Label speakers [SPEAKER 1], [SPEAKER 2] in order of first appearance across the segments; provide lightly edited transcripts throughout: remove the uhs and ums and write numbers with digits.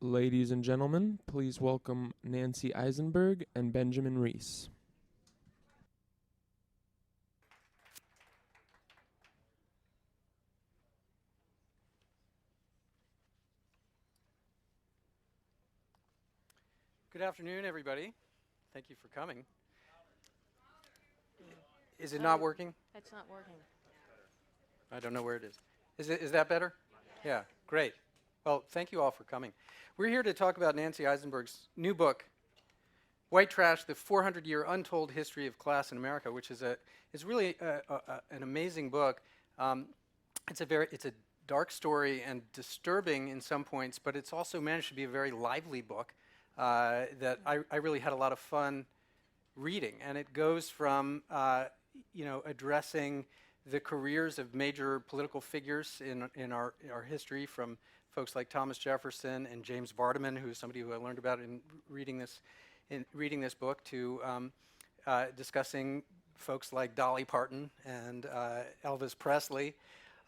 [SPEAKER 1] Ladies and gentlemen, please welcome Nancy Isenberg and Benjamin Reiss.
[SPEAKER 2] Good afternoon, everybody. Thank you for coming. Is it not working?
[SPEAKER 3] It's not working.
[SPEAKER 2] I don't know where it is. Is that better? Yeah, great. Well, thank you all for coming. We're here to talk about Nancy Isenberg's new book, White Trash: The 400-Year Untold History of Class in America, which is really an amazing book. It's a dark story and disturbing in some points, but it's also managed to be a very lively book that I really had a lot of fun reading. And it goes from addressing the careers of major political figures in our history, from folks like Thomas Jefferson and James Vardaman, who is somebody who I learned about in reading this book, to discussing folks like Dolly Parton and Elvis Presley.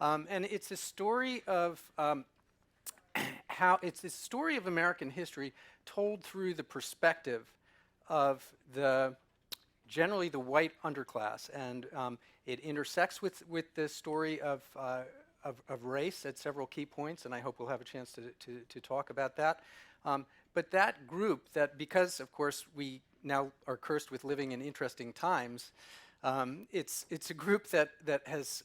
[SPEAKER 2] And it's a story of it's the story of American history told through the perspective of generally the white underclass, and it intersects with the story of race at several key points, and I hope we'll have a chance to talk about that. But that group, that because of course we now are cursed with living in interesting times, it's a group that has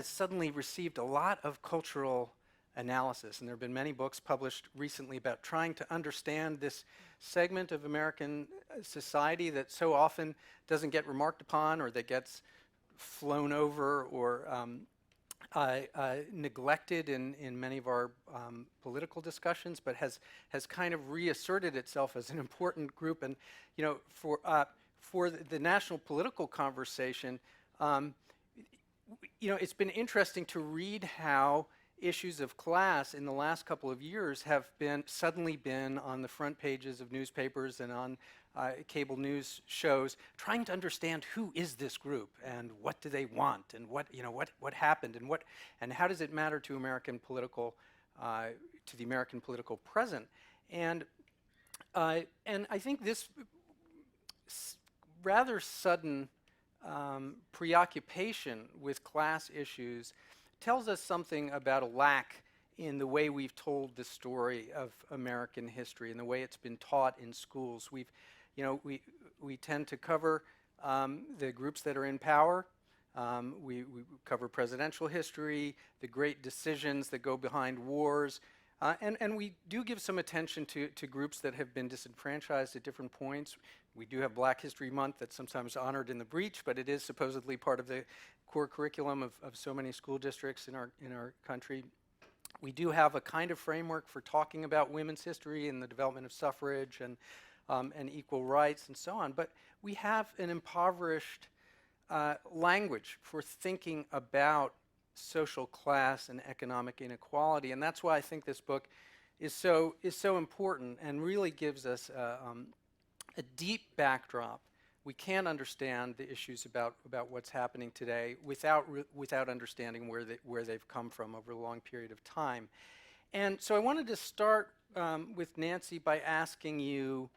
[SPEAKER 2] suddenly received a lot of cultural analysis, and there have been many books published recently about trying to understand this segment of American society that so often doesn't get remarked upon, or that gets flown over, or neglected in many of our political discussions, but has kind of reasserted itself as an important group. And for the national political conversation, it's been interesting to read how issues of class in the last couple of years have suddenly been on the front pages of newspapers and on cable news shows, trying to understand who is this group and what do they want, and what happened, and how does it matter to the American political present. And I think this rather sudden preoccupation with class issues tells us something about a lack in the way we've told the story of American history and the way it's been taught in schools. We tend to cover the groups that are in power. We cover presidential history, the great decisions that go behind wars, and we do give some attention to groups that have been disenfranchised at different points. We do have Black History Month that's sometimes honored in the breach, but it is supposedly part of the core curriculum of so many school districts in our country. We do have a kind of framework for talking about women's history and the development of suffrage and equal rights and so on, but we have an impoverished language for thinking about social class and economic inequality, and that's why I think this book is so important and really gives us a deep backdrop. We can't understand the issues about what's happening today without understanding where they've come from over a long period of time. And so I wanted to start with Nancy by asking you,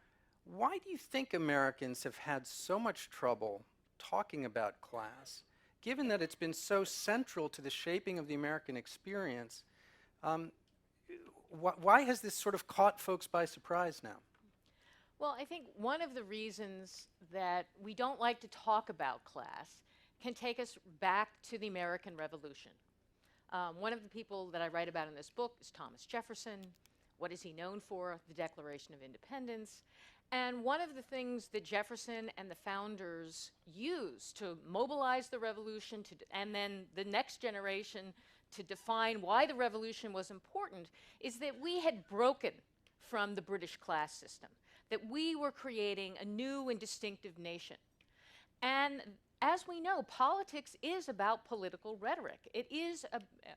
[SPEAKER 2] why do you think Americans have had so much trouble talking about class, given that it's been so central to the shaping of the American experience? Why has this sort of caught folks by surprise now?
[SPEAKER 3] Well, I think one of the reasons that we don't like to talk about class can take us back to the American Revolution. One of the people that I write about in this book is Thomas Jefferson. What is he known for? The Declaration of Independence. And one of the things that Jefferson and the founders used to mobilize the revolution, and then the next generation to define why the revolution was important, is that we had broken from the British class system, that we were creating a new and distinctive nation. And as we know, politics is about political rhetoric. It is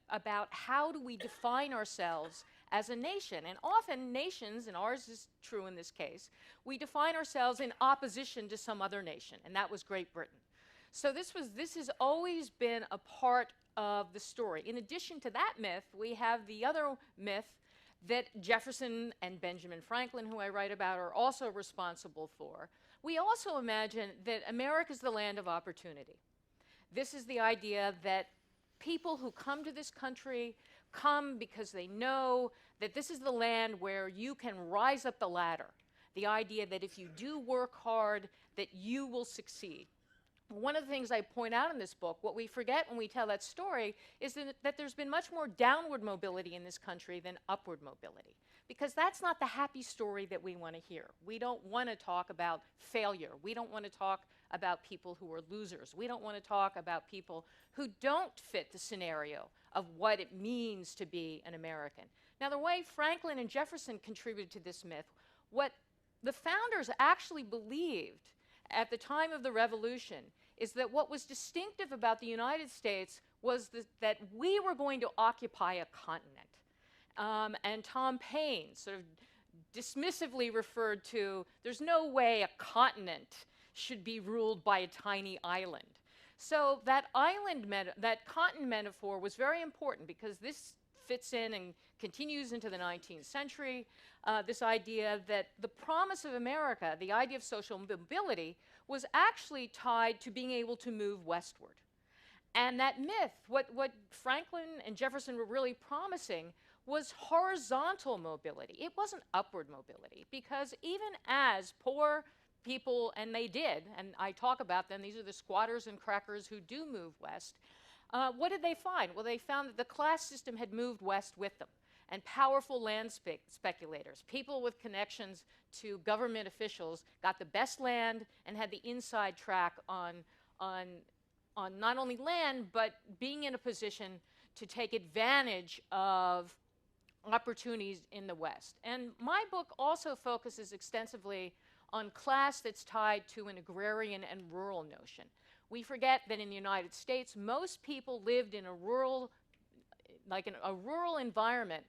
[SPEAKER 3] about how do we define ourselves as a nation. And often nations, and ours is true in this case, we define ourselves in opposition to some other nation, and that was Great Britain. So this has always been a part of the story. In addition to that myth, we have the other myth that Jefferson and Benjamin Franklin, who I write about, are also responsible for. We also imagine that America is the land of opportunity. This is the idea that people who come to this country come because they know that this is the land where you can rise up the ladder. The idea that if you do work hard, that you will succeed. One of the things I point out in this book, what we forget when we tell that story, is that there's been much more downward mobility in this country than upward mobility. Because that's not the happy story that we want to hear. We don't want to talk about failure. We don't want to talk about people who are losers. We don't want to talk about people who don't fit the scenario of what it means to be an American. Now, the way Franklin and Jefferson contributed to this myth, what the founders actually believed at the time of the Revolution is that what was distinctive about the United States was that we were going to occupy a continent. And Tom Paine sort of dismissively referred to, there's no way a continent should be ruled by a tiny island. So that that continent metaphor was very important because this fits in and continues into the 19th century. This idea that the promise of America, the idea of social mobility, was actually tied to being able to move westward. And that myth, what Franklin and Jefferson were really promising, was horizontal mobility. It wasn't upward mobility, because even as poor people, and they did, and I talk about them, these are the squatters and crackers who do move west, what did they find? Well, they found that the class system had moved west with them, and powerful land speculators, people with connections to government officials, got the best land and had the inside track on not only land, but being in a position to take advantage of opportunities in the West. And my book also focuses extensively on class that's tied to an agrarian and rural notion. We forget that in the United States, most people lived in a rural, a rural environment,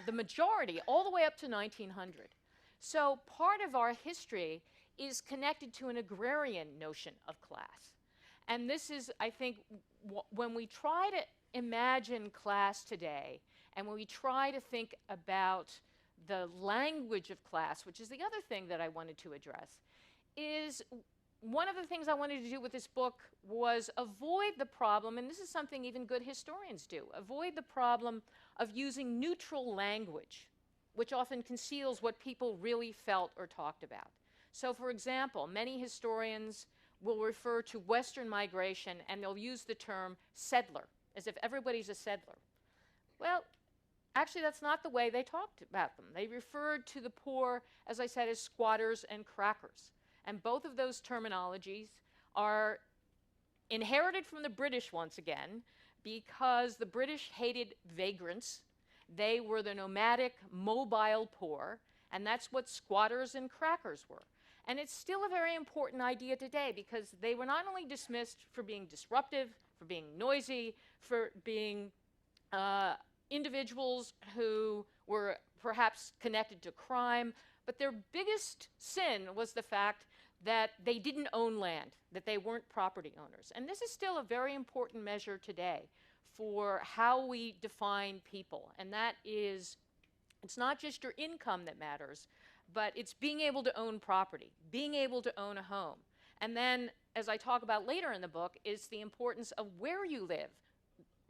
[SPEAKER 3] the majority, all the way up to 1900. So part of our history is connected to an agrarian notion of class. And this is, I think, when we try to imagine class today, and when we try to think about the language of class, which is the other thing that I wanted to address, is one of the things I wanted to do with this book was avoid the problem, and this is something even good historians do, avoid the problem of using neutral language, which often conceals what people really felt or talked about. So, for example, many historians will refer to Western migration, and they'll use the term settler, as if everybody's a settler. Well, actually, that's not the way they talked about them. They referred to the poor, as I said, as squatters and crackers. And both of those terminologies are inherited from the British once again, because the British hated vagrants. They were the nomadic, mobile poor, and that's what squatters and crackers were. And it's still a very important idea today, because they were not only dismissed for being disruptive, for being noisy, for being individuals who were perhaps connected to crime, but their biggest sin was the fact that they didn't own land, that they weren't property owners. And this is still a very important measure today for how we define people. And that is, it's not just your income that matters, but it's being able to own property, being able to own a home. And then, as I talk about later in the book, is the importance of where you live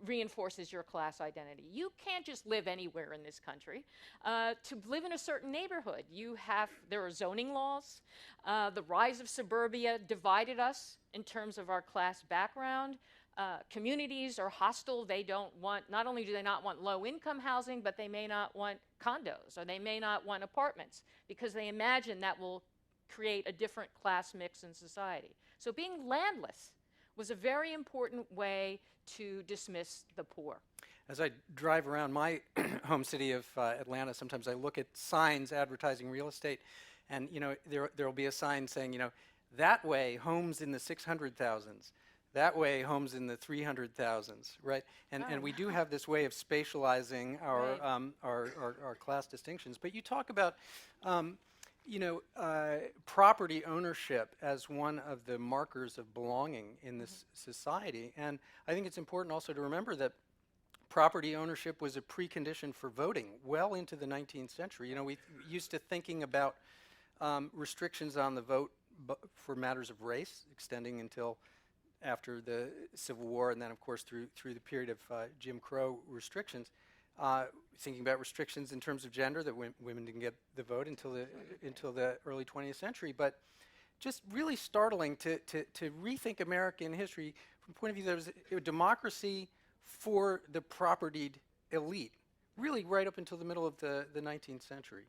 [SPEAKER 3] reinforces your class identity. You can't just live anywhere in this country. To live in a certain neighborhood, there are zoning laws. The rise of suburbia divided us in terms of our class background. Communities are hostile. They don't want, not only do they not want low-income housing, but they may not want condos, or they may not want apartments, because they imagine that will create a different class mix in society. So being landless was a very important way to dismiss the poor.
[SPEAKER 2] As I drive around my home city of Atlanta, sometimes I look at signs advertising real estate, and there will be a sign saying, that way homes in the 600,000s, that way homes in the 300,000s, right? And we do have this way of spatializing our
[SPEAKER 3] Right.
[SPEAKER 2] our class distinctions. But you talk about property ownership as one of the markers of belonging in this society. And I think it's important also to remember that property ownership was a precondition for voting well into the 19th century. You know, we used to thinking about restrictions on the vote for matters of race, extending until after the Civil War, and then of course through the period of Jim Crow restrictions. Thinking about restrictions in terms of gender, that women didn't get the vote until the early 20th century, but just really startling to rethink American history from the point of view that there was a democracy for the propertied elite, really right up until the middle of the 19th century.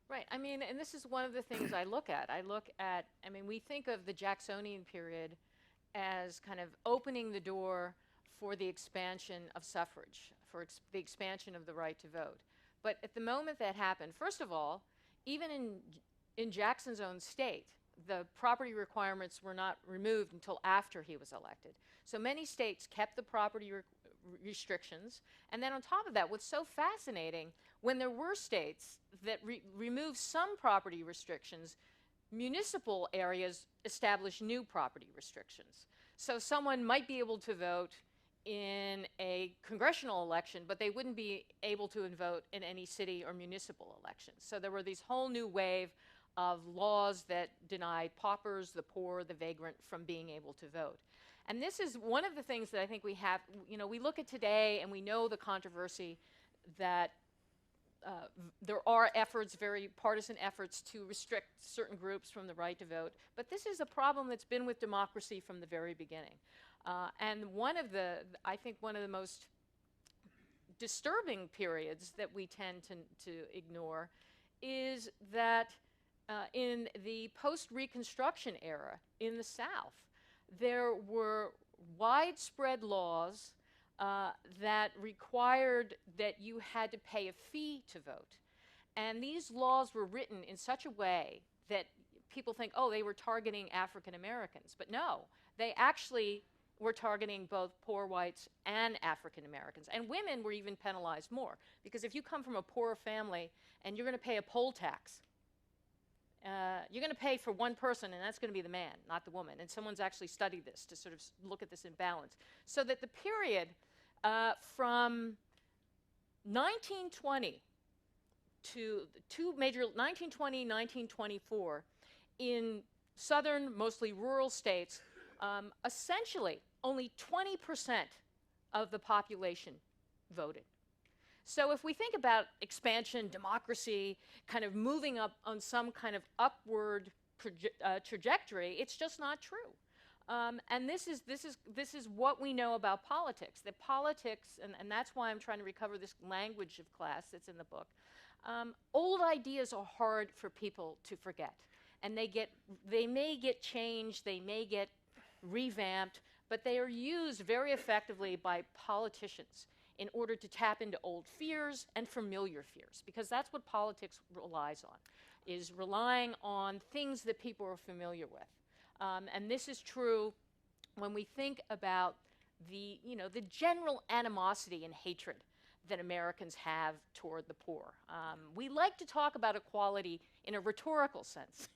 [SPEAKER 3] Right. I mean, and this is one of the things I look at. I mean, we think of the Jacksonian period as kind of opening the door for the expansion of suffrage, for the expansion of the right to vote. But at the moment that happened, first of all, even in Jackson's own state, the property requirements were not removed until after he was elected. So many states kept the property restrictions. And then on top of that, what's so fascinating, when there were states that removed some property restrictions, municipal areas established new property restrictions. So someone might be able to vote in a congressional election, but they wouldn't be able to vote in any city or municipal elections. So there were these whole new wave of laws that denied paupers, the poor, the vagrant from being able to vote. And this is one of the things that I think we have, you know, we look at today and we know the controversy that there are efforts, very partisan efforts, to restrict certain groups from the right to vote. But this is a problem that's been with democracy from the very beginning. And I think one of the most disturbing periods that we tend to ignore is that in the post-Reconstruction era in the South, there were widespread laws that required that you had to pay a fee to vote. And these laws were written in such a way that people think, oh, they were targeting African Americans. But no, they actually were targeting both poor whites and African Americans. And women were even penalized more. Because if you come from a poor family and you're going to pay a poll tax, you're going to pay for one person, and that's going to be the man, not the woman. And someone's actually studied this to sort of look at this imbalance. So that the period from 1920 to the two major, 1920, 1924, in southern, mostly rural states, essentially only 20% of the population voted. So if we think about expansion, democracy, kind of moving up on some kind of upward trajectory, it's just not true. And this is what we know about politics. That politics, and that's why I'm trying to recover this language of class that's in the book. Old ideas are hard for people to forget, and they may get changed, they may get revamped, but they are used very effectively by politicians in order to tap into old fears and familiar fears, because that's what politics relies on, is relying on things that people are familiar with. And this is true when we think about the general animosity and hatred that Americans have toward the poor. We like to talk about equality in a rhetorical sense,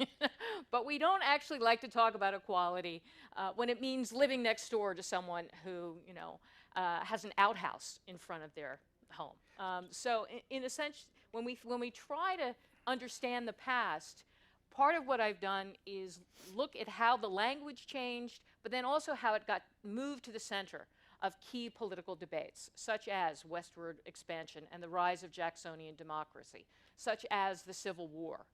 [SPEAKER 3] but we don't actually like to talk about equality when it means living next door to someone who, has an outhouse in front of their home. So in a sense, when we try to understand the past, part of what I've done is look at how the language changed, but then also how it got moved to the center of key political debates, such as westward expansion and the rise of Jacksonian democracy, such as the Civil War,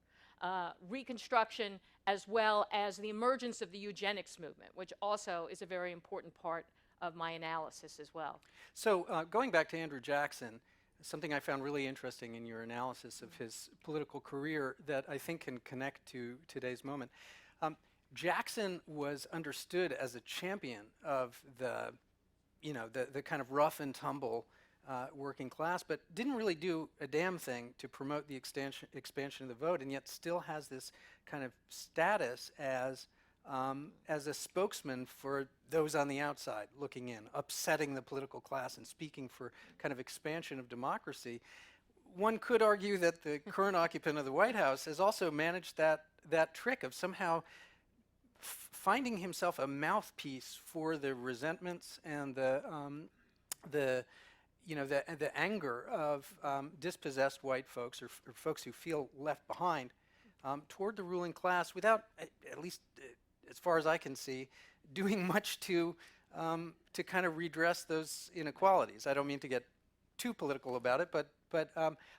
[SPEAKER 3] Reconstruction, as well as the emergence of the eugenics movement, which also is a very important part of my analysis as well.
[SPEAKER 2] So going back to Andrew Jackson, something I found really interesting in your analysis of his political career that I think can connect to today's moment. Jackson was understood as a champion of the kind of rough and tumble working class, but didn't really do a damn thing to promote the expansion of the vote, and yet still has this kind of status as a spokesman for those on the outside looking in, upsetting the political class and speaking for kind of expansion of democracy. One could argue that the current occupant of the White House has also managed that trick of somehow finding himself a mouthpiece for the resentments and the the anger of dispossessed white folks or folks who feel left behind toward the ruling class without, at least as far as I can see, doing much to kind of redress those inequalities. I don't mean to get too political about it, but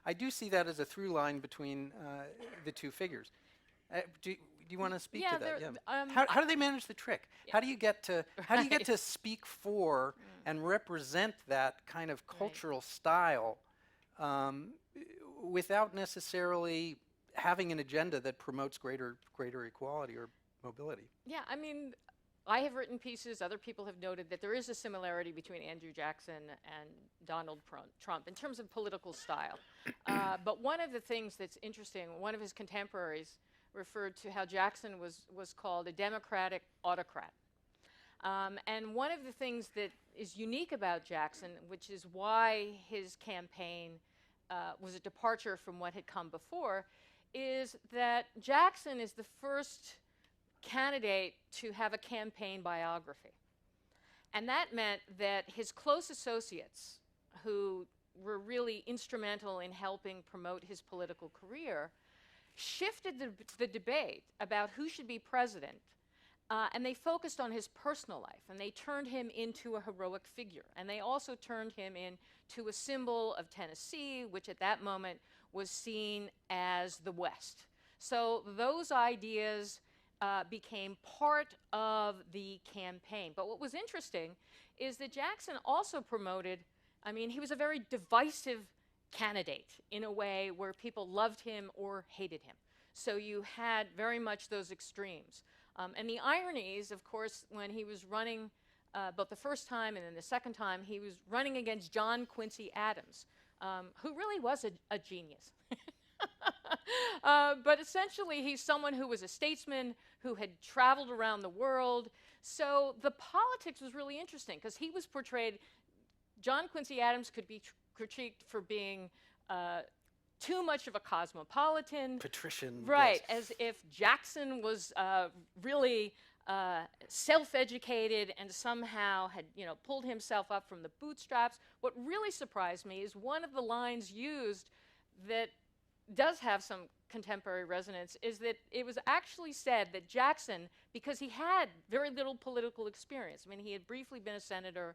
[SPEAKER 2] I do see that as a through line between the two figures. Do you want to speak to that? How do they manage the trick?
[SPEAKER 3] Yeah.
[SPEAKER 2] How do you get to speak for and represent that kind of cultural style without necessarily having an agenda that promotes greater equality or mobility?
[SPEAKER 3] Yeah, I mean, I have written pieces, other people have noted that there is a similarity between Andrew Jackson and Donald Trump in terms of political style. But one of the things that's interesting, one of his contemporaries referred to how Jackson was called a democratic autocrat. And one of the things that is unique about Jackson, which is why his campaign was a departure from what had come before, is that Jackson is the first candidate to have a campaign biography. And that meant that his close associates, who were really instrumental in helping promote his political career, shifted the debate about who should be president, and they focused on his personal life, and they turned him into a heroic figure. And they also turned him into a symbol of Tennessee, which at that moment was seen as the West. So those ideas became part of the campaign. But what was interesting is that Jackson also promoted, I mean, he was a very divisive candidate in a way where people loved him or hated him. So you had very much those extremes. And the ironies, of course, when he was running both the first time and then the second time, he was running against John Quincy Adams, who really was a genius. But essentially, he's someone who was a statesman who had traveled around the world. So the politics was really interesting because he was portrayed, John Quincy Adams could be critiqued for being too much of a cosmopolitan.
[SPEAKER 2] Patrician.
[SPEAKER 3] Right,
[SPEAKER 2] yes.
[SPEAKER 3] as if Jackson was really self-educated and somehow had, pulled himself up from the bootstraps. What really surprised me is one of the lines used that does have some contemporary resonance is that it was actually said that Jackson, because he had very little political experience, I mean, he had briefly been a senator,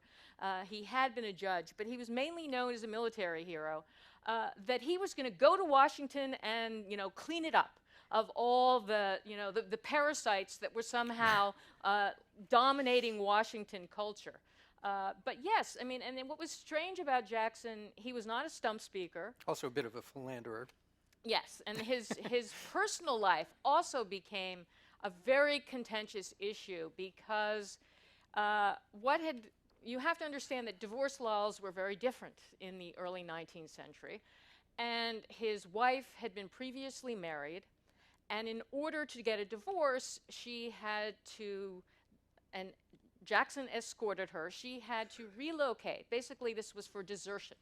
[SPEAKER 3] he had been a judge, but he was mainly known as a military hero, that he was going to go to Washington and, clean it up of all the, the parasites that were somehow dominating Washington culture. But yes, I mean, and then what was strange about Jackson, he was not a stump speaker.
[SPEAKER 2] Also a bit of a philanderer.
[SPEAKER 3] Yes, and his personal life also became a very contentious issue because you have to understand that divorce laws were very different in the early 19th century, and his wife had been previously married, and in order to get a divorce, she had to, and Jackson escorted her, she had to relocate. Basically, this was for desertion.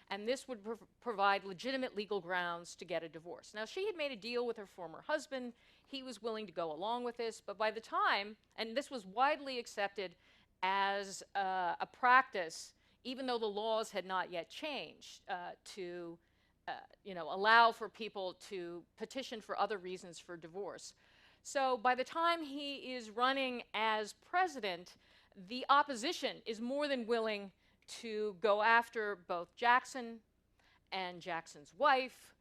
[SPEAKER 3] And this would provide legitimate legal grounds to get a divorce. Now, she had made a deal with her former husband. He was willing to go along with this. But by the time, and this was widely accepted as a practice, even though the laws had not yet changed, to allow for people to petition for other reasons for divorce. So by the time he is running as president, the opposition is more than willing to go after both Jackson and Jackson's wife.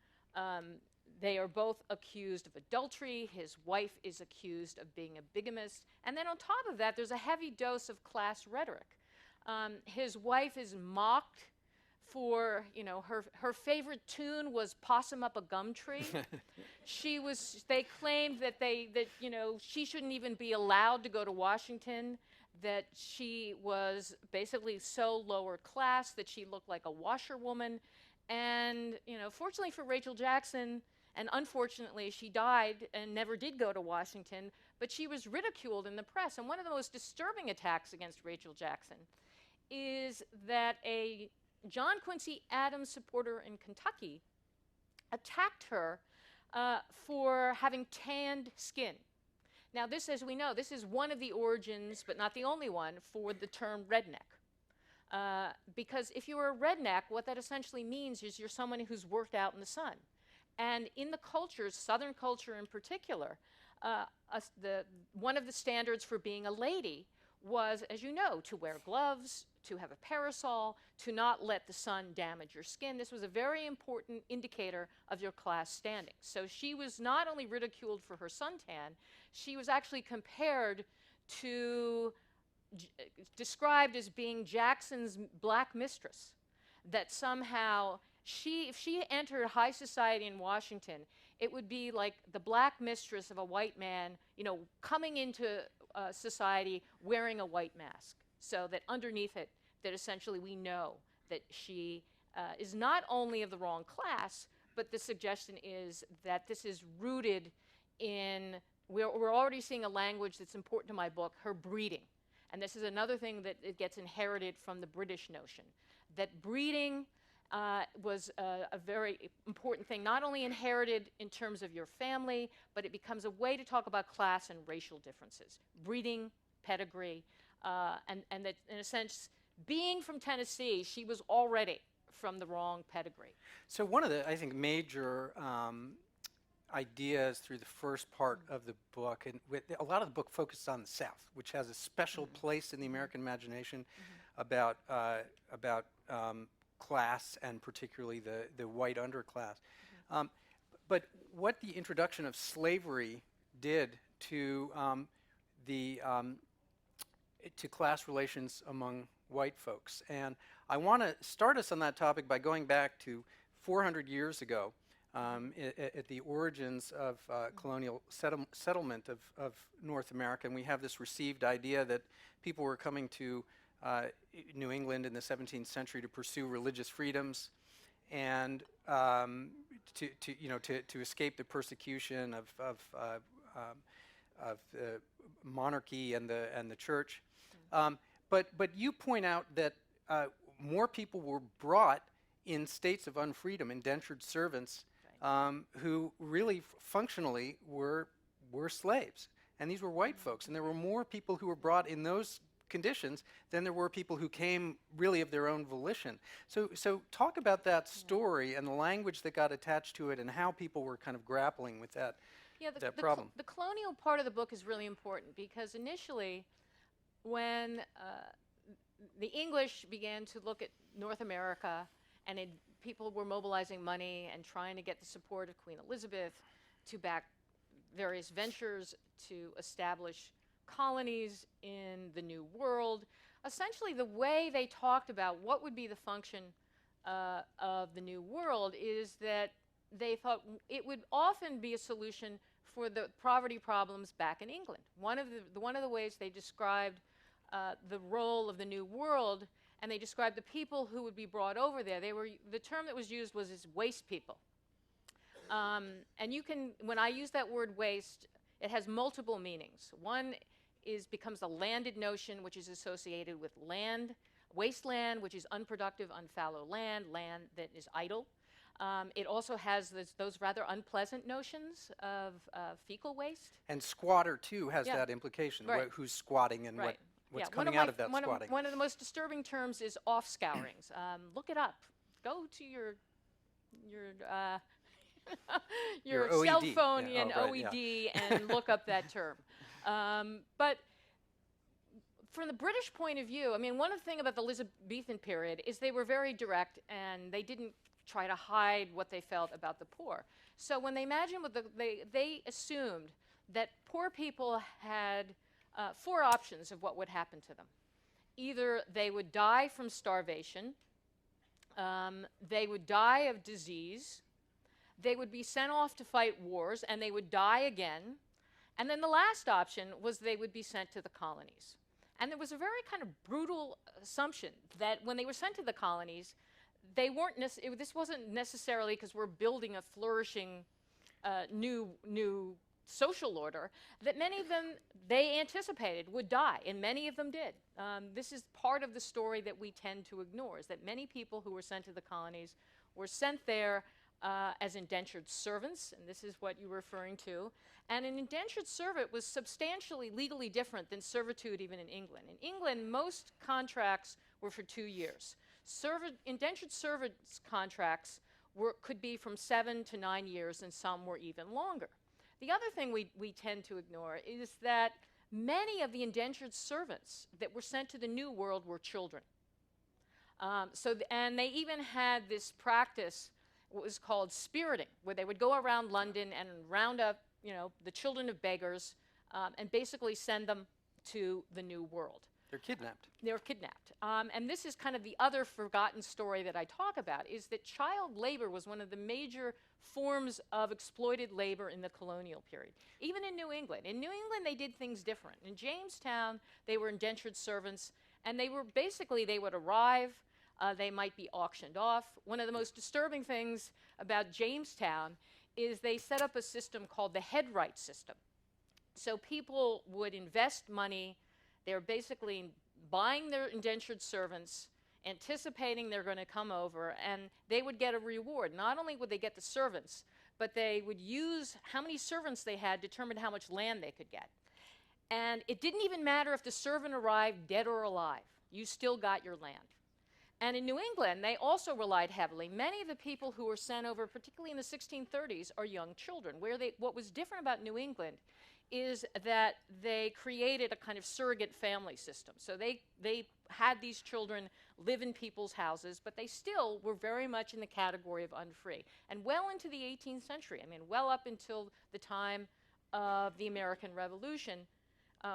[SPEAKER 3] They are both accused of adultery. His wife is accused of being a bigamist. And then on top of that, there's a heavy dose of class rhetoric. His wife is mocked for, her favorite tune was Possum Up a Gum Tree. They claimed that she shouldn't even be allowed to go to Washington, that she was basically so lower class that she looked like a washerwoman. And, fortunately for Rachel Jackson, and unfortunately she died and never did go to Washington, but she was ridiculed in the press. And one of the most disturbing attacks against Rachel Jackson is that a John Quincy Adams supporter in Kentucky attacked her for having tanned skin. Now this, as we know, this is one of the origins, but not the only one, for the term redneck. Because if you're a redneck, what that essentially means is you're someone who's worked out in the sun. And in the cultures, Southern culture in particular, one of the standards for being a lady was, as you know, to wear gloves, to have a parasol, to not let the sun damage your skin. This was a very important indicator of your class standing. So she was not only ridiculed for her suntan, she was actually compared to, described as being Jackson's black mistress, that somehow if she entered high society in Washington, it would be like the black mistress of a white man, coming into society wearing a white mask, so that underneath it, that essentially we know that she is not only of the wrong class, but the suggestion is that this is rooted in, we're already seeing a language that's important to my book, her breeding. And this is another thing that it gets inherited from the British notion, that breeding was a very important thing, not only inherited in terms of your family, but it becomes a way to talk about class and racial differences. Breeding, pedigree, and that, in a sense, being from Tennessee, she was already from the wrong pedigree.
[SPEAKER 2] So one of the, I think, major ideas through the first part of the book, and a lot of the book focused on the South, which has a special place in the American imagination about class, and particularly the white underclass. But what the introduction of slavery did to to class relations among white folks. And I want to start us on that topic by going back to 400 years ago, at the origins of colonial settlement of North America. And we have this received idea that people were coming to New England in the 17th century to pursue religious freedoms and to escape the persecution of the monarchy and the church. But you point out that more people were brought in states of unfreedom, indentured servants, who really functionally were slaves. And these were white folks. And there were more people who were brought in those conditions than there were people who came really of their own volition. So talk about that story and the language that got attached to it and how people were kind of grappling with that, that problem.
[SPEAKER 3] The colonial part of the book is really important because initially, when the English began to look at North America and people were mobilizing money and trying to get the support of Queen Elizabeth to back various ventures to establish colonies in the New World. Essentially, the way they talked about what would be the function of the New World is that they thought it would often be a solution for the poverty problems back in England. One of the ways they described the role of the New World, and they described the people who would be brought over there. The term that was used was as waste people. And when I use that word waste, it has multiple meanings. One becomes a landed notion, which is associated with land, wasteland, which is unproductive, unfallow land that is idle. It also has those rather unpleasant notions of fecal waste.
[SPEAKER 2] And squatter, too, has that implication,
[SPEAKER 3] right.
[SPEAKER 2] Who's squatting and what's coming out of that squatting.
[SPEAKER 3] One of the most disturbing terms is off-scourings. Look it up. Go to your cell phone and OED and look up that term. But from the British point of view, I mean, one of the things about the Elizabethan period is they were very direct and they didn't try to hide what they felt about the poor. So when they imagined they assumed that poor people had four options of what would happen to them. Either they would die from starvation, they would die of disease, they would be sent off to fight wars, and they would die again. And then the last option was they would be sent to the colonies. And there was a very kind of brutal assumption that when they were sent to the colonies, they weren't this wasn't necessarily because we're building a flourishing new social order, that many of them they anticipated would die, and many of them did. This is part of the story that we tend to ignore, is that many people who were sent to the colonies were sent there as indentured servants, and this is what you were referring to. And an indentured servant was substantially legally different than servitude even in England. In England, most contracts were for 2 years. Indentured servants contracts could be from 7 to 9 years, and some were even longer. The other thing we tend to ignore is that many of the indentured servants that were sent to the New World were children. And they even had this practice, what was called spiriting, where they would go around London and round up, the children of beggars, and basically send them to the New World.
[SPEAKER 2] They're kidnapped.
[SPEAKER 3] They were kidnapped. And this is kind of the other forgotten story that I talk about, is that child labor was one of the major forms of exploited labor in the colonial period, even in New England. In New England, they did things different. In Jamestown, they were indentured servants, and they would arrive, they might be auctioned off. One of the most disturbing things about Jamestown is they set up a system called the headright system. So people would invest money. They're basically buying their indentured servants, anticipating they're going to come over, and they would get a reward. Not only would they get the servants, but they would use how many servants they had to determine how much land they could get. And it didn't even matter if the servant arrived dead or alive. You still got your land. And in New England, they also relied heavily. Many of the people who were sent over, particularly in the 1630s, are young children. What was different about New England is that they created a kind of surrogate family system. So they had these children live in people's houses, but they still were very much in the category of unfree. And well into the 18th century, well up until the time of the American Revolution,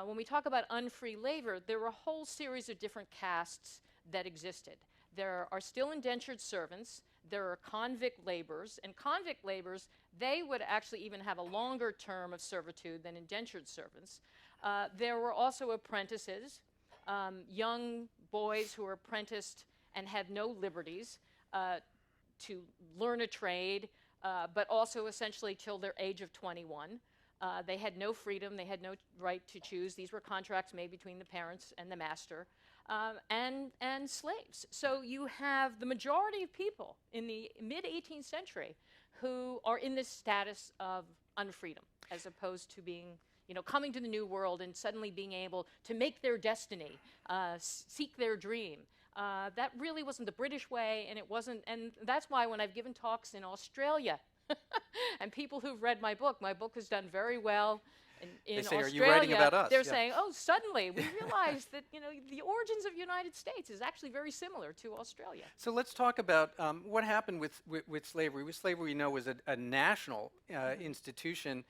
[SPEAKER 3] when we talk about unfree labor, there were a whole series of different castes that existed. There are still indentured servants. There are convict laborers, and convict laborers, they would actually even have a longer term of servitude than indentured servants. There were also apprentices, young boys who were apprenticed and had no liberties to learn a trade, but also essentially till their age of 21. They had no freedom. They had no right to choose. These were contracts made between the parents and the master. And slaves. So you have the majority of people in the mid-18th century who are in this status of unfreedom, as opposed to being, coming to the New World and suddenly being able to make their destiny, seek their dream. That really wasn't the British way, and it wasn't, and that's why when I've given talks in Australia, and people who've read my book has done very well. In
[SPEAKER 2] they say,
[SPEAKER 3] Australia,
[SPEAKER 2] are you writing about us?
[SPEAKER 3] They're saying, oh, suddenly we realized that the origins of the United States is actually very similar to Australia.
[SPEAKER 2] So let's talk about what happened with slavery. With slavery, was a national institution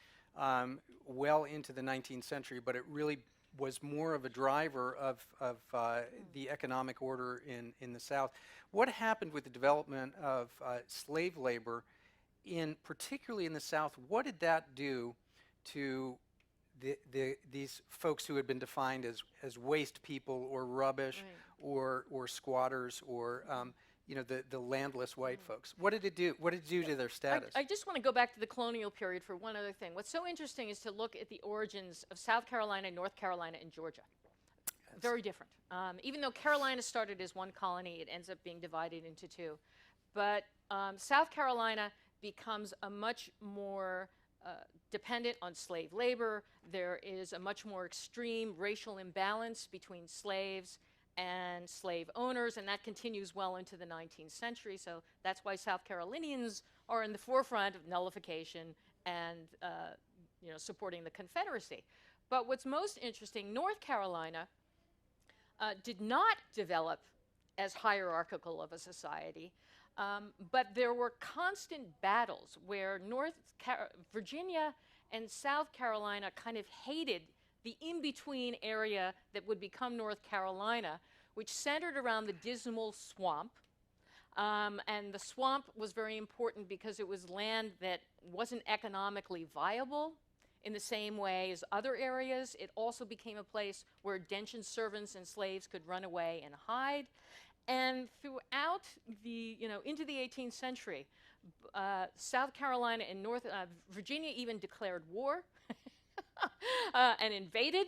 [SPEAKER 2] well into the 19th century, but it really was more of a driver of the economic order in the South. What happened with the development of slave labor, particularly in the South? What did that do to these folks who had been defined as waste people or rubbish, right, or squatters, or the landless white folks? What did it do? What did it do to their status?
[SPEAKER 3] I just want to go back to the colonial period for one other thing. What's so interesting is to look at the origins of South Carolina, North Carolina, and Georgia. Very different. Even though Carolina started as one colony, it ends up being divided into two. But South Carolina becomes a much more dependent on slave labor. There is a much more extreme racial imbalance between slaves and slave owners, and that continues well into the 19th century. So that's why South Carolinians are in the forefront of nullification and supporting the Confederacy. But what's most interesting, North Carolina did not develop as hierarchical of a society. But there were constant battles where Virginia and South Carolina kind of hated the in-between area that would become North Carolina, which centered around the Dismal Swamp. And the swamp was very important because it was land that wasn't economically viable in the same way as other areas. It also became a place where indentured servants and slaves could run away and hide. And throughout into the 18th century, South Carolina and Virginia even declared war and invaded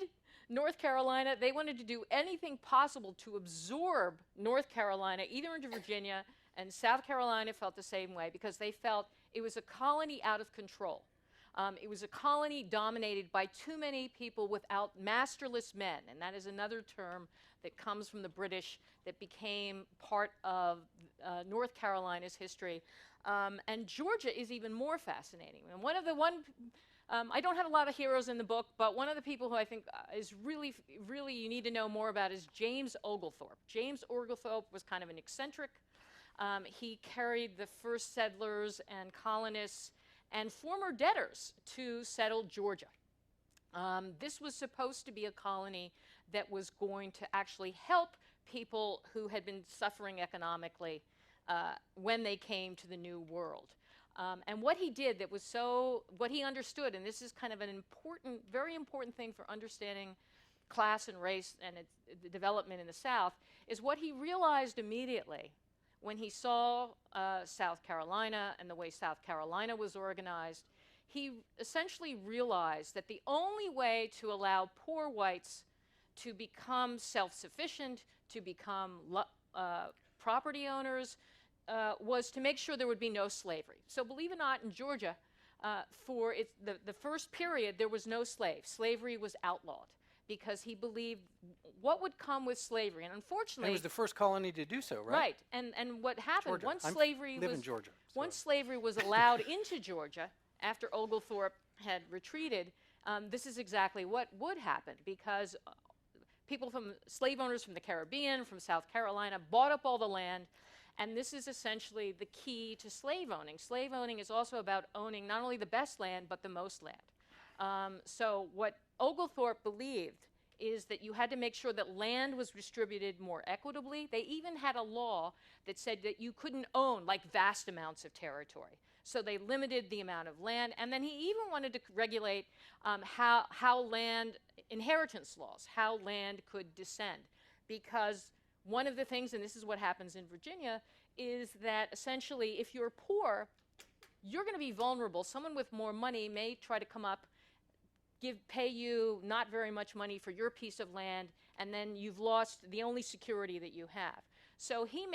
[SPEAKER 3] North Carolina. They wanted to do anything possible to absorb North Carolina, either into Virginia, and South Carolina felt the same way because they felt it was a colony out of control. It was a colony dominated by too many people without masterless men, and that is another term that comes from the British that became part of North Carolina's history. And Georgia is even more fascinating. And I don't have a lot of heroes in the book, but one of the people who I think is really you need to know more about is James Oglethorpe. James Oglethorpe was kind of an eccentric. He carried the first settlers and colonists and former debtors to settle Georgia. This was supposed to be a colony that was going to actually help people who had been suffering economically when they came to the New World. And what he did that was what he understood, and this is kind of an important, very important thing for understanding class and race and the development in the South, is what he realized immediately when he saw South Carolina and the way South Carolina was organized. He essentially realized that the only way to allow poor whites to become self-sufficient, to become property owners, was to make sure there would be no slavery. So believe it or not, in Georgia, for the first period, there was no slaves. Slavery was outlawed because he believed what would come with slavery. And unfortunately—
[SPEAKER 2] And it was the first colony to do so, right?
[SPEAKER 3] Right. And what happened,
[SPEAKER 2] Georgia.
[SPEAKER 3] once
[SPEAKER 2] I
[SPEAKER 3] slavery
[SPEAKER 2] live
[SPEAKER 3] was—
[SPEAKER 2] in Georgia.
[SPEAKER 3] Once slavery was allowed into Georgia, after Oglethorpe had retreated, this is exactly what would happen, because slave owners from the Caribbean, from South Carolina, bought up all the land, and this is essentially the key to slave owning. Slave owning is also about owning not only the best land, but the most land. So what Oglethorpe believed is that you had to make sure that land was distributed more equitably. They even had a law that said that you couldn't own like vast amounts of territory. So they limited the amount of land, and then he even wanted to regulate how land, inheritance laws, how land could descend. Because one of the things, and this is what happens in Virginia, is that essentially if you're poor, you're going to be vulnerable. Someone with more money may try to come up, pay you not very much money for your piece of land, and then you've lost the only security that you have. So he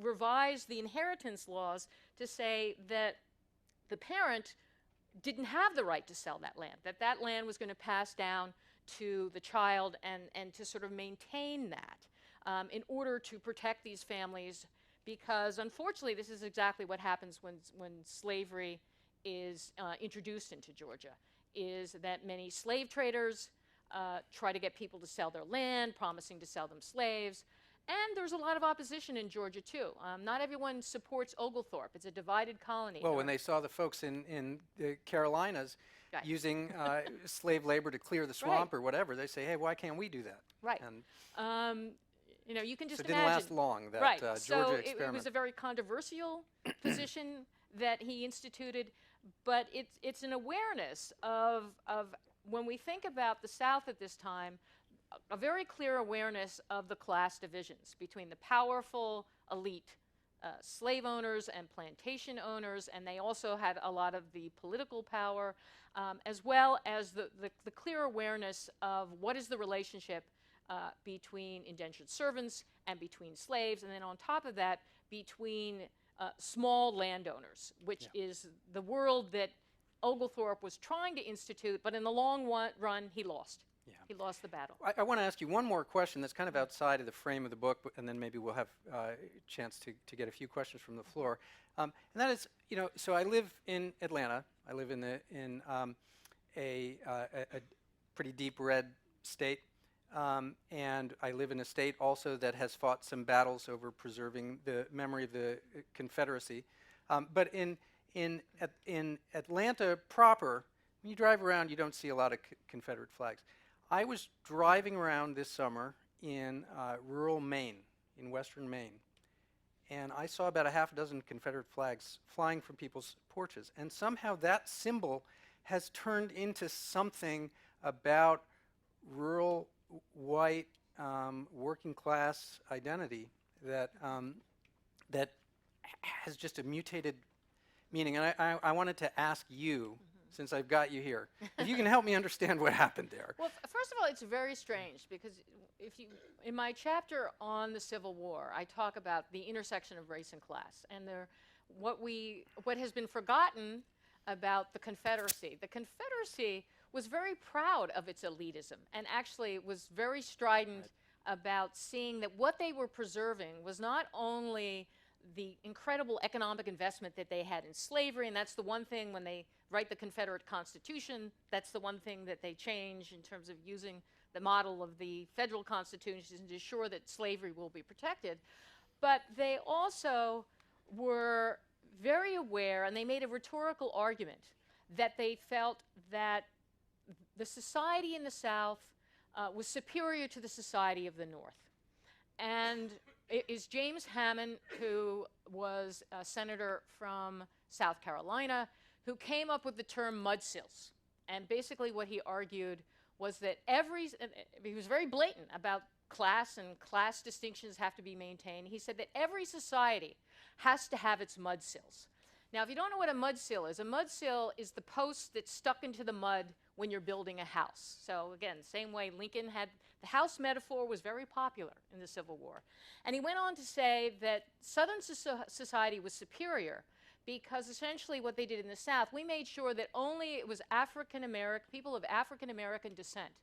[SPEAKER 3] revised the inheritance laws to say that the parent didn't have the right to sell that land, that land was going to pass down to the child, and to sort of maintain that in order to protect these families, because unfortunately this is exactly what happens when slavery is introduced into Georgia, is that many slave traders try to get people to sell their land, promising to sell them slaves. And there's a lot of opposition in Georgia, too. Not everyone supports Oglethorpe. It's a divided colony.
[SPEAKER 2] Well, when they saw the folks in the Carolinas
[SPEAKER 3] Right.
[SPEAKER 2] using slave labor to clear the swamp or whatever, they say, hey, why can't we do that?
[SPEAKER 3] Right.
[SPEAKER 2] And
[SPEAKER 3] you can just
[SPEAKER 2] so it
[SPEAKER 3] imagine.
[SPEAKER 2] didn't last long, that
[SPEAKER 3] Right.
[SPEAKER 2] Georgia
[SPEAKER 3] So
[SPEAKER 2] experiment.
[SPEAKER 3] it was a very controversial position that he instituted, but it's an awareness of when we think about the South at this time, a very clear awareness of the class divisions between the powerful elite slave owners and plantation owners, and they also had a lot of the political power, as well as the clear awareness of what is the relationship between indentured servants and between slaves, and then on top of that, between small landowners, which is the world that Oglethorpe was trying to institute, but in the long run, he lost.
[SPEAKER 2] Yeah.
[SPEAKER 3] He lost the battle.
[SPEAKER 2] I want to ask you one more question that's kind of outside of the frame of the book, and then maybe we'll have a chance to get a few questions from the floor. And that is, so I live in Atlanta. I live in a pretty deep red state, and I live in a state also that has fought some battles over preserving the memory of the Confederacy. But in Atlanta proper, when you drive around, you don't see a lot of Confederate flags. I was driving around this summer in rural Maine, in western Maine, and I saw about a half a dozen Confederate flags flying from people's porches. And somehow that symbol has turned into something about rural, white, working class identity that has just a mutated meaning. And I wanted to ask you, since I've got you here, if you can help me understand what happened there.
[SPEAKER 3] Well, first of all, it's very strange because in my chapter on the Civil War, I talk about the intersection of race and class, and what has been forgotten about the Confederacy. The Confederacy was very proud of its elitism and actually was very strident about seeing that what they were preserving was not only the incredible economic investment that they had in slavery, and that's the one thing when they write the Confederate Constitution, that's the one thing that they change in terms of using the model of the federal Constitution to ensure that slavery will be protected. But they also were very aware, and they made a rhetorical argument, that they felt that the society in the South was superior to the society of the North. And it is James Hammond, who was a senator from South Carolina, who came up with the term mudsills. And basically what he argued was that he was very blatant about class, and class distinctions have to be maintained. He said that every society has to have its mudsills. Now, if you don't know what a mudsill is the post that's stuck into the mud when you're building a house. So again, same way Lincoln had, the house metaphor was very popular in the Civil War. And he went on to say that Southern society was superior because essentially what they did in the South, we made sure that only it was people of African American descent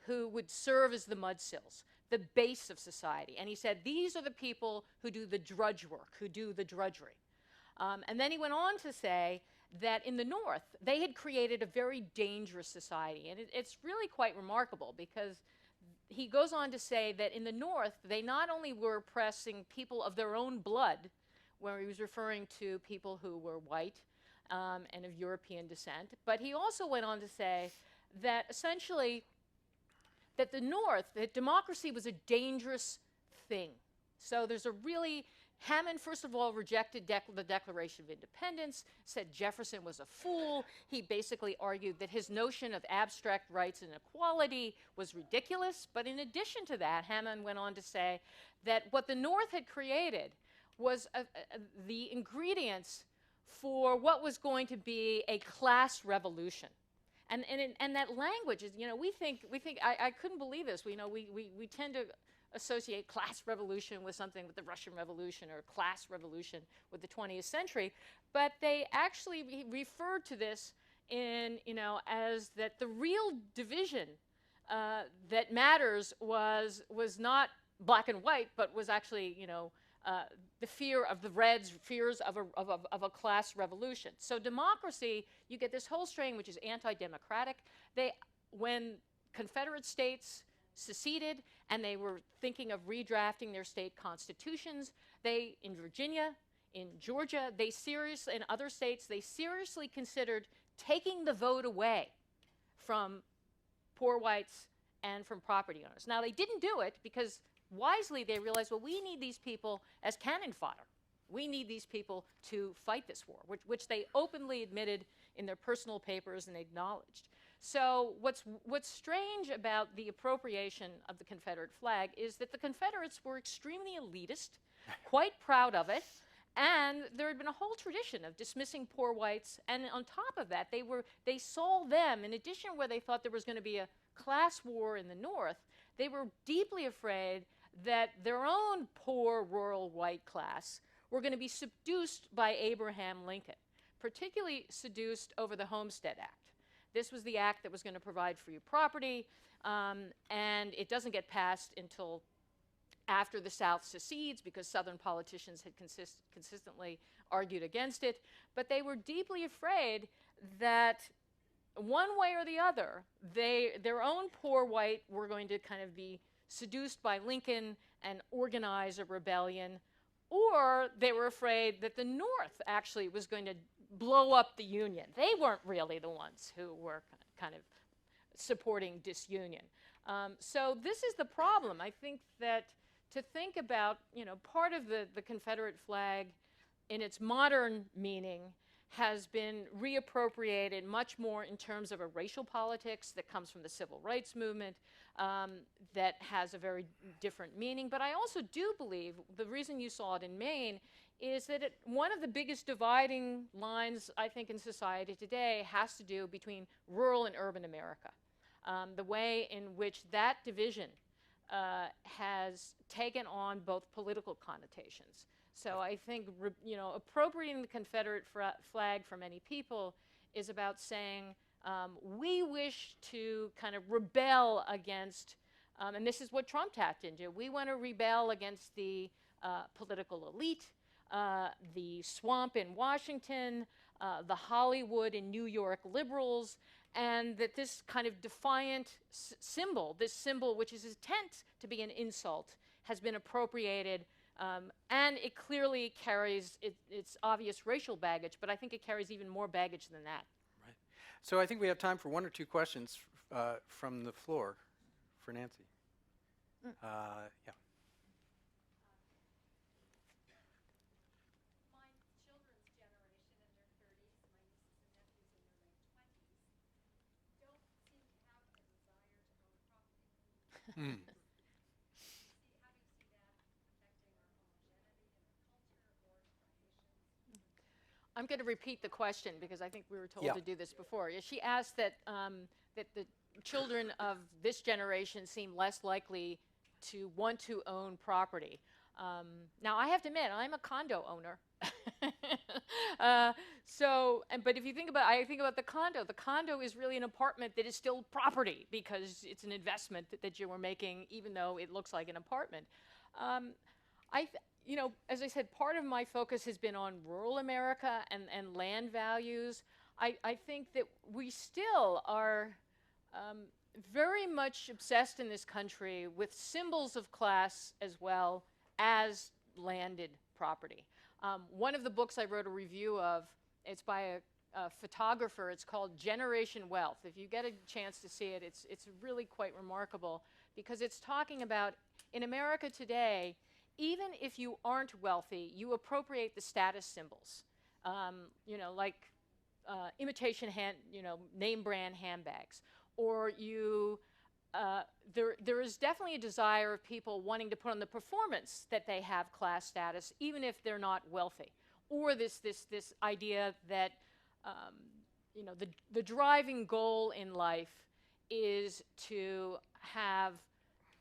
[SPEAKER 3] who would serve as the mudsills, the base of society. And he said, these are the people who do the drudge work, who do the drudgery. And then he went on to say that in the North, they had created a very dangerous society. And it's really quite remarkable because he goes on to say that in the North, they not only were oppressing people of their own blood, where he was referring to people who were white and of European descent, but he also went on to say that essentially that the North, that democracy was a dangerous thing. So there's a really, Hammond, first of all, rejected the Declaration of Independence, said Jefferson was a fool. He basically argued that his notion of abstract rights and equality was ridiculous. But in addition to that, Hammond went on to say that what the North had created was the ingredients for what was going to be a class revolution. And that language is, we think I couldn't believe this. We tend to associate class revolution with something with the Russian Revolution or class revolution with the 20th century, but they actually referred to this as that the real division that matters was not black and white, but was actually, the fear of the Reds, fears of a class revolution. So democracy, you get this whole strain which is anti-democratic. When Confederate states seceded and they were thinking of redrafting their state constitutions, in Virginia, in Georgia, in other states, they seriously considered taking the vote away from poor whites and from property owners. Now, they didn't do it because wisely they realized, well, we need these people as cannon fodder. We need these people to fight this war, which they openly admitted in their personal papers and acknowledged. So what's strange about the appropriation of the Confederate flag is that the Confederates were extremely elitist, quite proud of it, and there had been a whole tradition of dismissing poor whites, and on top of that, they saw them, in addition where they thought there was going to be a class war in the North, they were deeply afraid that their own poor rural white class were going to be seduced by Abraham Lincoln, particularly seduced over the Homestead Act. This was the act that was going to provide free property, and it doesn't get passed until after the South secedes because Southern politicians had consistently argued against it. But they were deeply afraid that one way or the other, their own poor white were going to kind of be seduced by Lincoln and organize a rebellion, or they were afraid that the North actually was going to blow up the Union. They weren't really the ones who were kind of supporting disunion. So this is the problem. I think that to think about, part of the Confederate flag in its modern meaning has been reappropriated much more in terms of a racial politics that comes from the civil rights movement that has a very different meaning. But I also do believe the reason you saw it in Maine is that one of the biggest dividing lines, I think, in society today has to do between rural and urban America. The way in which that division has taken on both political connotations. So I think, appropriating the Confederate flag for many people is about saying we wish to kind of rebel against, and this is what Trump tapped into, we want to rebel against the political elite, the swamp in Washington, the Hollywood and New York liberals, and that this kind of defiant symbol, this symbol which is intent to be an insult, has been appropriated, and it clearly carries its obvious racial baggage, but I think it carries even more baggage than that.
[SPEAKER 2] Right. So I think we have time for one or two questions from the floor for Nancy. Yeah.
[SPEAKER 4] My children's generation in their 30s, my nieces and nephews in their late 20s, don't seem to have a desire to own property.
[SPEAKER 2] Mm.
[SPEAKER 4] How do you see that affecting our homogeneity and our culture or traditions?
[SPEAKER 3] I'm going to repeat the question because I think we were told
[SPEAKER 2] Yeah.
[SPEAKER 3] to do this before. Yeah, she asked that that the children of this generation seem less likely to want to own property. Now, I have to admit, I'm a condo owner. But if you think about, I think about the condo. The condo is really an apartment that is still property because it's an investment that you were making, even though it looks like an apartment. As I said, part of my focus has been on rural America and land values. I think that we still are very much obsessed in this country with symbols of class as well as landed property. One of the books I wrote a review of, it's by a photographer. It's called Generation Wealth. If you get a chance to see it, it's really quite remarkable because it's talking about in America today, even if you aren't wealthy, you appropriate the status symbols, like imitation name brand handbags, or there is definitely a desire of people wanting to put on the performance that they have class status, even if they're not wealthy, or this idea that the driving goal in life is to have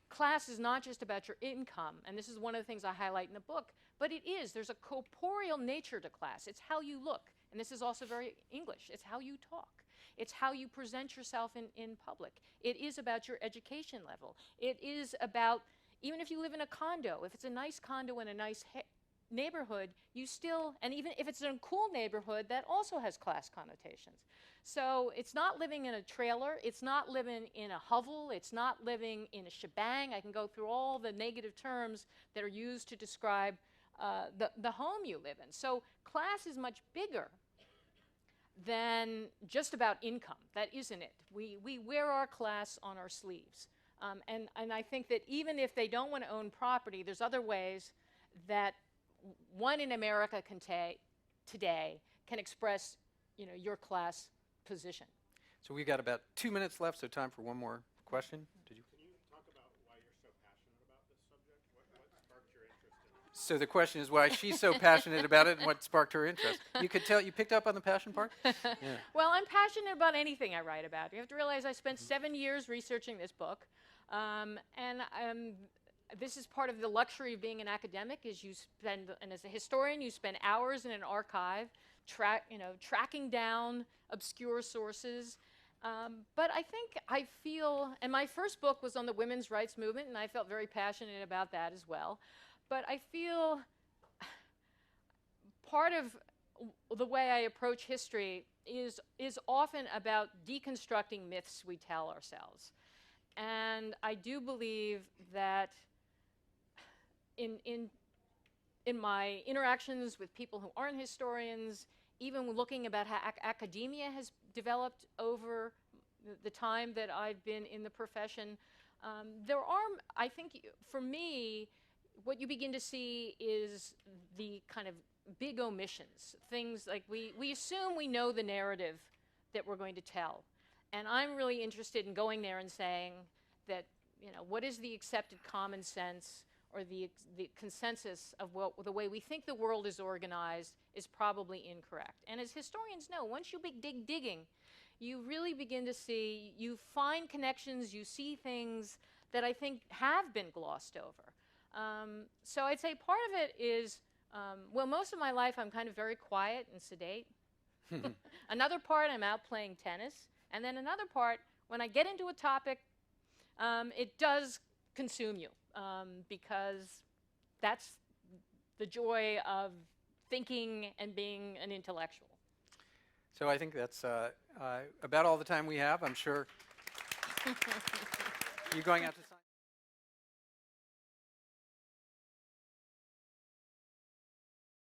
[SPEAKER 3] class is not just about your income, and this is one of the things I highlight in the book, but it is. There's a corporeal nature to class. It's how you look, and this is also very English. It's how you talk. It's how you present yourself in public. It is about your education level. It is about, even if you live in a condo, if it's a nice condo in a nice neighborhood, you still, and even if it's in a cool neighborhood, that also has class connotations. So it's not living in a trailer, it's not living in a hovel, it's not living in a shebang. I can go through all the negative terms that are used to describe the home you live in. So class is much bigger than just about income. That isn't it. We wear our class on our sleeves. And I think that even if they don't want to own property, there's other ways that one in America today can express your class position.
[SPEAKER 2] So we've got about 2 minutes left, so time for one more question. Did you?
[SPEAKER 5] Can you talk about why you're so passionate about this subject? What sparked your interest in it?
[SPEAKER 2] So the question is why she's so passionate about it and what sparked her interest. You could tell, you picked up on the passion part? Yeah.
[SPEAKER 3] Well, I'm passionate about anything I write about. You have to realize I spent 7 years researching this book. This is part of the luxury of being an academic, is you spend, and as a historian, you spend hours in an archive tracking down obscure sources. But I feel, and my first book was on the women's rights movement, and I felt very passionate about that as well. But I feel part of the way I approach history is often about deconstructing myths we tell ourselves. And I do believe that in my interactions with people who aren't historians, even looking about how academia has developed over the time that I've been in the profession, there are, I think, for me, what you begin to see is the kind of big omissions, things like we assume we know the narrative that we're going to tell. And I'm really interested in going there and saying that, what is the accepted common sense or the consensus of the way we think the world is organized is probably incorrect. And as historians know, once you dig digging, you really begin to see, you find connections, you see things that I think have been glossed over. So I'd say part of it is, most of my life I'm kind of very quiet and sedate. Another part, I'm out playing tennis. And then another part, when I get into a topic, it does consume you because that's the joy of thinking and being an intellectual.
[SPEAKER 2] So I think that's about all the time we have. I'm sure. You going out to